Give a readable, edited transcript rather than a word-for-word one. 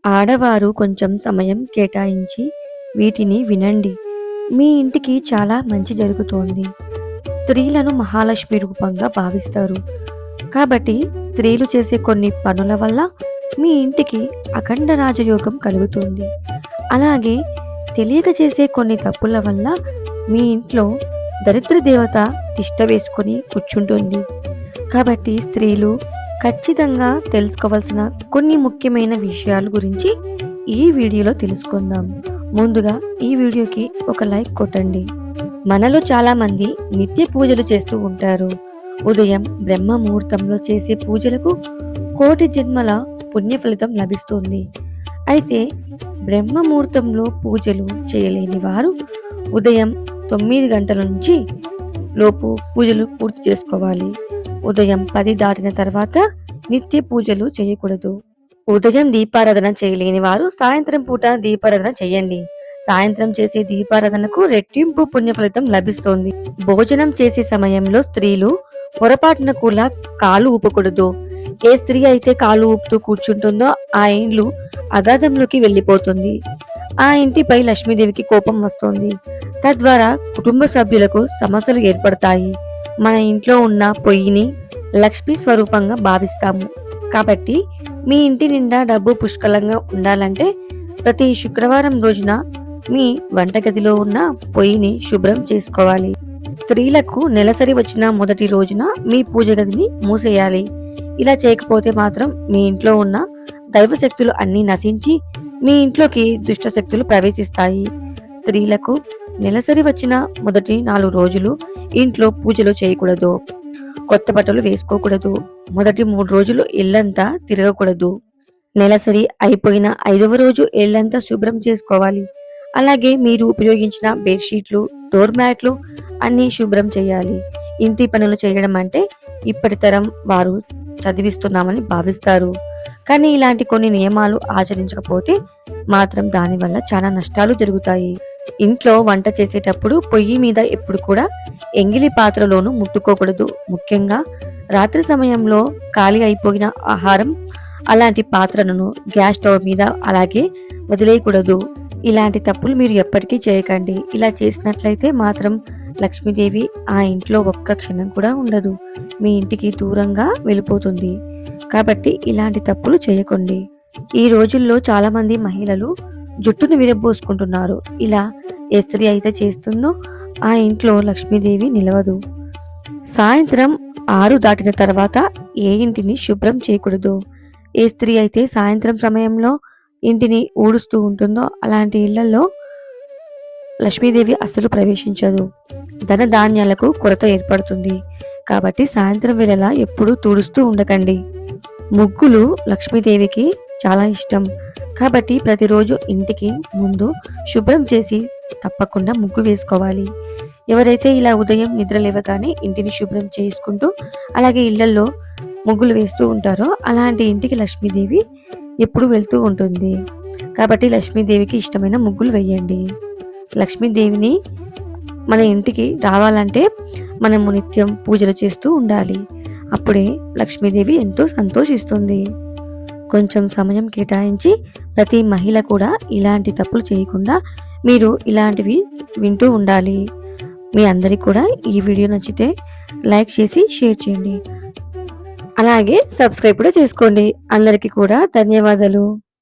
ఆడవారు కొంచెం సమయం కేటాయించి వీటిని వినండి. మీ ఇంటికి చాలా మంచి జరుగుతోంది. స్త్రీలను మహాలక్ష్మి రూపంగా భావిస్తారు. కాబట్టి స్త్రీలు చేసే కొన్ని పనుల వల్ల మీ ఇంటికి అఖండ రాజయోగం కలుగుతుంది. అలాగే తెలియక చేసే కొన్ని తప్పుల వల్ల మీ ఇంట్లో దరిద్ర దేవత తిష్ట వేసుకొని కూర్చుంటుంది. కాబట్టి స్త్రీలు ఖచ్చితంగా తెలుసుకోవాల్సిన కొన్ని ముఖ్యమైన విషయాల గురించి ఈ వీడియోలో తెలుసుకుందాం. ముందుగా ఈ వీడియోకి ఒక లైక్ కొట్టండి. మనలో చాలా మంది నిత్య పూజలు చేస్తూ ఉంటారు. ఉదయం బ్రహ్మ ముహూర్తంలో చేసే పూజలకు కోటి జన్మల పుణ్య ఫలితం లభిస్తుంది. అయితే బ్రహ్మ ముహూర్తంలో పూజలు చేయలేని వారు ఉదయం 9 గంటల నుంచి లోపు పూజలు పూర్తి చేసుకోవాలి. ఉదయం 10 దాటిన తర్వాత నిత్య పూజలు చేయకూడదు. ఉదయం దీపారాధన చేయలేని వారు సాయంత్రం పూట దీపారాధన చేయండి. సాయంత్రం చేసే దీపారాధనకు రెట్టింపు పుణ్య ఫలితం లభిస్తుంది. భోజనం చేసే సమయంలో స్త్రీలు పొరపాటున కూడా కాలు ఊపకూడదు. ఏ స్త్రీ అయితే కాలు ఊపుతూ కూర్చుంటుందో ఆ ఇండ్లు అగాధంలోకి వెళ్ళిపోతుంది. ఆ ఇంటిపై లక్ష్మీదేవికి కోపం వస్తుంది. తద్వారా కుటుంబ సభ్యులకు సమస్యలు ఏర్పడతాయి. మన ఇంట్లో ఉన్న పొయ్యిని లక్ష్మీ స్వరూపంగా భావిస్తాము. కాబట్టి మీ ఇంటి నిండా డబ్బు పుష్కలంగా ఉండాలంటే ప్రతి శుక్రవారం రోజున మీ వంటగదిలో ఉన్న పొయ్యిని శుభ్రం చేసుకోవాలి. స్త్రీలకు నెలసరి వచ్చిన మొదటి రోజున మీ పూజ గదిని మూసేయాలి. ఇలా చేయకపోతే మాత్రం మీ ఇంట్లో ఉన్న దైవశక్తులు అన్నీ నశించి మీ ఇంట్లోకి దుష్ట శక్తులు ప్రవేశిస్తాయి. స్త్రీలకు నెలసరి వచ్చిన మొదటి 4 రోజులు ఇంట్లో పూజలు చేయకూడదు. కొత్త బట్టలు వేసుకోకూడదు. మొదటి 3 రోజులు ఇల్లంతా తిరగకూడదు. నెలసరి అయిపోయిన 5వ రోజు ఇల్లంతా శుభ్రం చేసుకోవాలి. అలాగే మీరు ఉపయోగించిన బెడ్షీట్లు, డోర్ మ్యాట్లు అన్ని శుభ్రం చేయాలి. ఇంటి పనులు చేయడం అంటే ఇప్పటి తరం వారు చదివిస్తున్నామని భావిస్తారు. కానీ ఇలాంటి కొన్ని నియమాలు ఆచరించకపోతే మాత్రం దానివల్ల చాలా నష్టాలు జరుగుతాయి. ఇంట్లో వంట చేసేటప్పుడు పొయ్యి మీద ఎప్పుడు కూడా ఎంగిలి పాత్రలోనూ ముట్టుకోకూడదు. ముఖ్యంగా రాత్రి సమయంలో ఖాళీ అయిపోయిన ఆహారం అలాంటి పాత్రలను గ్యాస్ స్టవ్ మీద అలాగే వదిలేయకూడదు. ఇలాంటి తప్పులు మీరు ఎప్పటికీ చేయకండి. ఇలా చేసినట్లయితే మాత్రం లక్ష్మీదేవి ఆ ఇంట్లో ఒక్క క్షణం కూడా ఉండదు. మీ ఇంటికి దూరంగా వెళ్ళిపోతుంది. కాబట్టి ఇలాంటి తప్పులు చేయకండి. ఈ రోజుల్లో చాలా మంది మహిళలు జుట్టును విరబోసుకుంటున్నారు. ఇలా ఏ స్త్రీ అయితే చేస్తుందో ఆ ఇంట్లో లక్ష్మీదేవి నిలవదు. సాయంత్రం 6 దాటిన తర్వాత ఏ ఇంటిని శుభ్రం చేయకూడదు. ఏ స్త్రీ అయితే సాయంత్రం సమయంలో ఇంటిని ఊడుస్తూ ఉంటుందో అలాంటి ఇళ్లలో లక్ష్మీదేవి అస్సలు ప్రవేశించదు. ధన ధాన్యాలకు కొరత ఏర్పడుతుంది. కాబట్టి సాయంత్రం వేళలా ఎప్పుడూ తుడుస్తూ ఉండకండి. ముగ్గులు లక్ష్మీదేవికి చాలా ఇష్టం. కాబట్టి ప్రతిరోజు ఇంటికి ముందు శుభ్రం చేసి తప్పకుండా ముగ్గు వేసుకోవాలి. ఎవరైతే ఇలా ఉదయం నిద్ర లేవగానే ఇంటిని శుభ్రం చేసుకుంటూ అలాగే ఇళ్లలో ముగ్గులు వేస్తూ ఉంటారో అలాంటి ఇంటికి లక్ష్మీదేవి ఎప్పుడు వెళ్తూ ఉంటుంది. కాబట్టి లక్ష్మీదేవికి ఇష్టమైన ముగ్గులు వేయండి. లక్ష్మీదేవిని మన ఇంటికి రావాలంటే మనము నిత్యం పూజలు చేస్తూ ఉండాలి. అప్పుడే లక్ష్మీదేవి ఎంతో సంతోషిస్తుంది. కొంచెం సమయం కేటాయించి ప్రతి మహిళ కూడా ఇలాంటి తప్పులు చేయకుండా మీరు ఇలాంటివి వింటూ ఉండాలి. మీ అందరికీ కూడా ఈ వీడియో నచ్చితే లైక్ చేసి షేర్ చేయండి. అలాగే సబ్స్క్రైబ్ కూడా చేసుకోండి. అందరికీ కూడా ధన్యవాదాలు.